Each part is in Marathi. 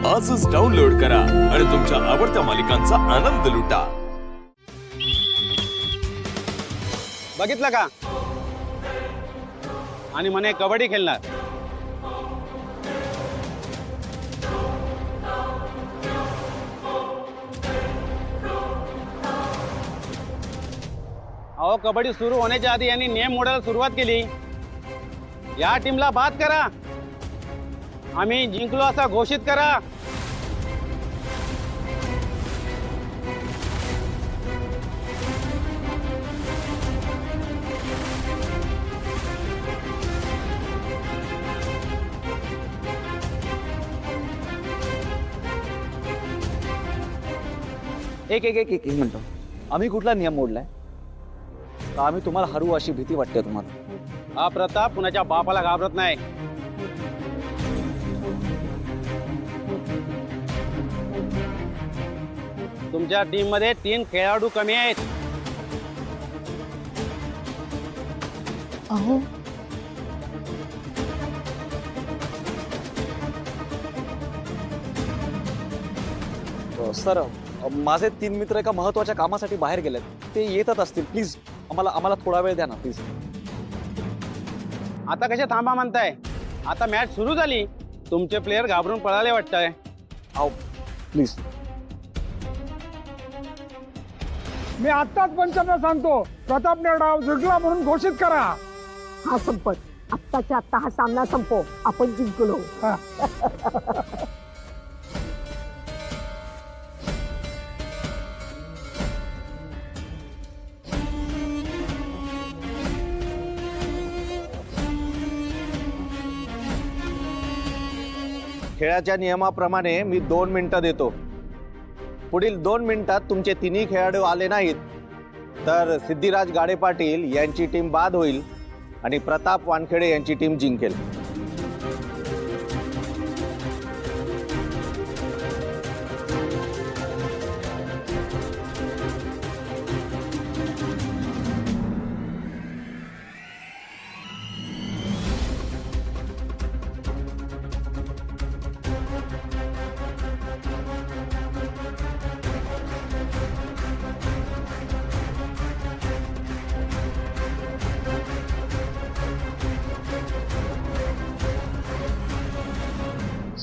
आजच डाउनलोड करा आणि तुमच्या आवडत्या मालिकांचा आनंद लुटा. बघितलं का? आणि म्हणे कबड्डी खेळणार. अहो, कबड्डी सुरू होण्याच्या आधी यांनी नियम मोडायला सुरुवात केली. या टीमला बाद करा, आम्ही जिंकलो असा घोषित करा. एक एक एक एक एक मिनिट. आम्ही कुठला नियम मोडलाय का? आम्ही तुम्हाला हरू अशी भीती वाटते तुम्हाला? हा प्रताप कुणाच्या बापाला घाबरत नाही. तुमच्या टीम मध्ये 3 खेळाडू कमी आहेत. अहो, सर, माझे 3 मित्र एका महत्वाच्या कामासाठी बाहेर गेलेत. ते येतच असतील. प्लीज आम्हाला थोडा वेळ द्या ना प्लीज. आता कशा थांबा म्हणताय? आता मॅच सुरू झाली. तुमचे प्लेयर घाबरून पळाले वाटतंय. आओ प्लीज. मी आत्ताच पंचांना सांगतो, प्रतापने डाव जिंकला म्हणून घोषित करा. हा संपत. आत्ताच्या आत्ता हा सामना संपव. आपण जिंकलो. हा. खेळाच्या नियमाप्रमाणे मी 2 मिनिटं देतो. पुढील 2 मिनिटात तुमचे तिन्ही खेळाडू आले नाहीत तर सिद्धिराज गाडे पाटील यांची टीम बाद होईल आणि प्रताप वानखेडे यांची टीम जिंकेल.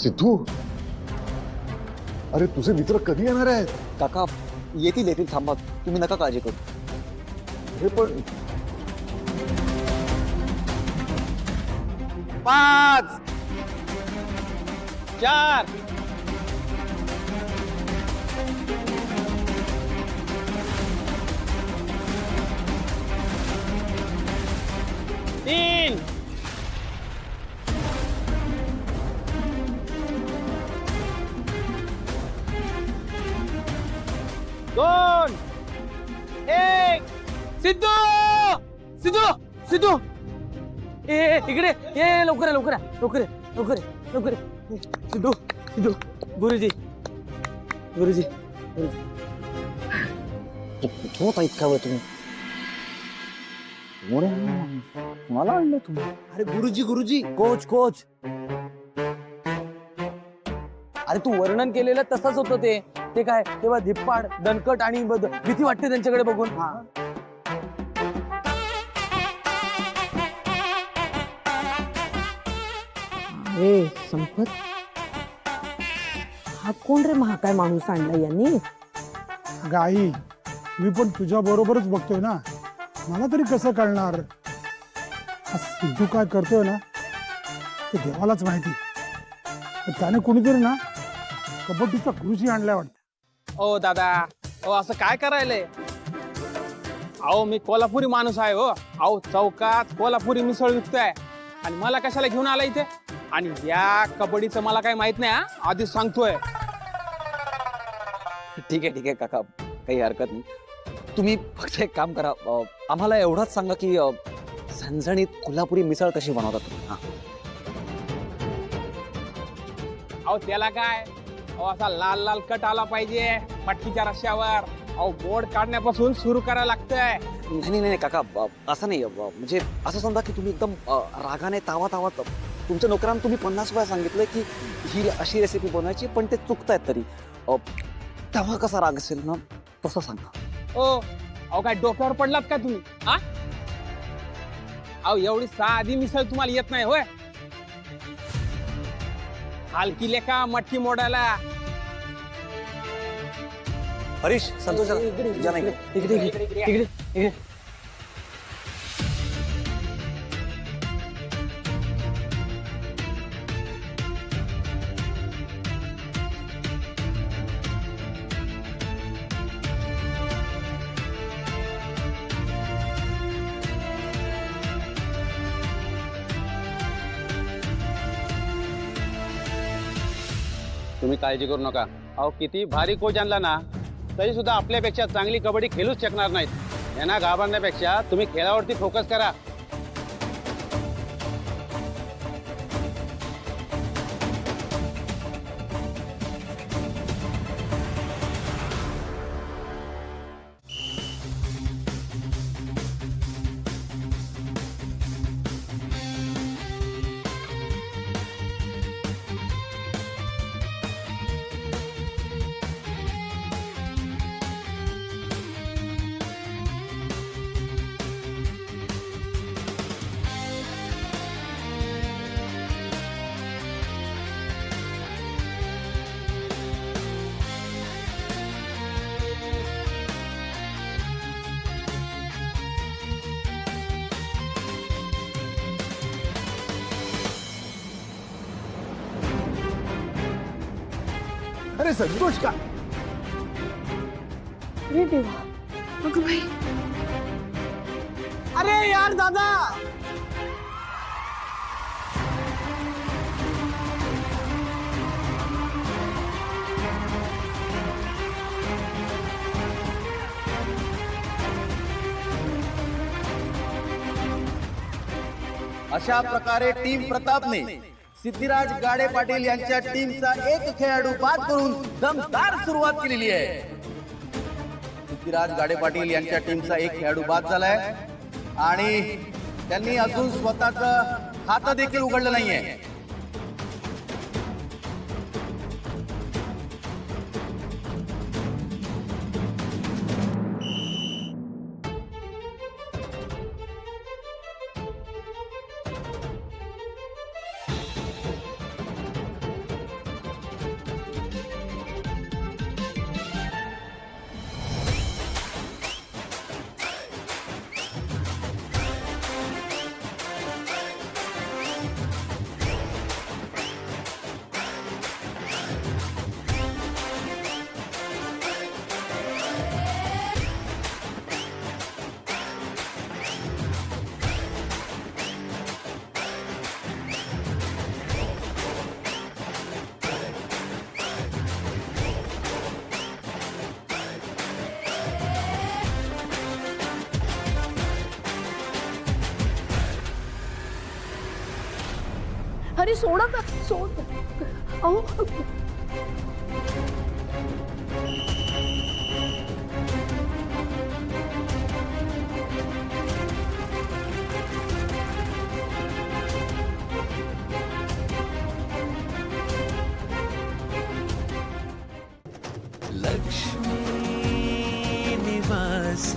सिद्धू, अरे तुझे मित्र कधी येणार आहेत? काका येतील थांबा. तुम्ही नका काळजी करू. हे पण 5 4 3 2 1. सिद्धू सिद्धू सिद्धू ए इकडे ये. लवकर लवकर लवकर लवकर लवकर. सिद्धू सिद्धू. गुरुजी गुरुजी होता इतका वेळ तुम्ही? मला आणलं तुम्ही? अरे गुरुजी गुरुजी कोच कोच. अरे तू वर्णन केलेलं तसंच होतं ते. ते काय तेव्हा धिप्पाड दणकट आणि भीती वाटते त्यांच्याकडे बघून. अरे संपत, हा कोण रे महाकाय माणूस आणला यांनी? अगं आई, मी पण तुझ्या बरोबरच बघतोय ना. मला तरी कसं कळणार? हा सिद्धू काय करतोय ना ते देवालाच माहिती. पण त्याने कुणीतरी ना कबड्डीचा गुरुजी आणलाय वाटतं. ओ दादा, ओ असं काय करायलंय? अहो, मी कोल्हापुरी माणूस आहे. हो अहो, चौकात कोल्हापुरी मिसळ विकतोय आणि मला कशाला घेऊन आला इथे? आणि या कबड्डीचं मला काही माहित नाही. आधीच सांगतोय. ठीक आहे काका, काही हरकत नाही. तुम्ही फक्त एक काम करा. आम्हाला एवढंच सांगा की झणझणीत कोल्हापुरी मिसळ कशी बनवतात तुम्ही? अहो त्याला काय, अहो असा लाल लाल कट आला पाहिजे मटकीच्या रश्यावर. अहो बोर्ड काढण्यापासून सुरू करायला लागतंय. नाही काका, असं नाही. म्हणजे असं समजा की तुम्ही एकदम रागाने तावा तुमच्या नोकरांना तुम्ही 50 वेळा सांगितलं की ही अशी रेसिपी बनवायची, पण ते चुकतायत तरी तेव्हा कसा राग असेल ना, तसं सांगा. ओ अहो काय डोक्यावर पडलात का तुम्ही? हा अहो एवढी साधी मिसळ तुम्हाला येत नाही होय? हलकी लेका मटकी मोडायला. हरीश, संतोष या ना इकडे. तुम्ही काळजी करू नका. अहो किती भारी कोच आणला ना, तरी सुद्धा आपल्यापेक्षा चांगली कबड्डी खेळूच शकणार नाहीत. यांना घाबरण्यापेक्षा तुम्ही खेळावरती फोकस करा. अरे संतोष का अरे देवा, अगं बाई. अरे यार दादा, अशा प्रकारे टीम प्रतापने सिद्धिराज गाडे पाटील यांच्या टीमचा एक खेळाडू बाद करून दमदार सुरुवात केलेली आहे. सिद्धिराज गाडे पाटील यांच्या टीमचा एक खेळाडू बाद झालाय आणि त्यांनी अजून स्वतःचं खातं देखील उघडलं नाहीये. अरे सोडा का, सोड. अहो लक्ष्मी निवास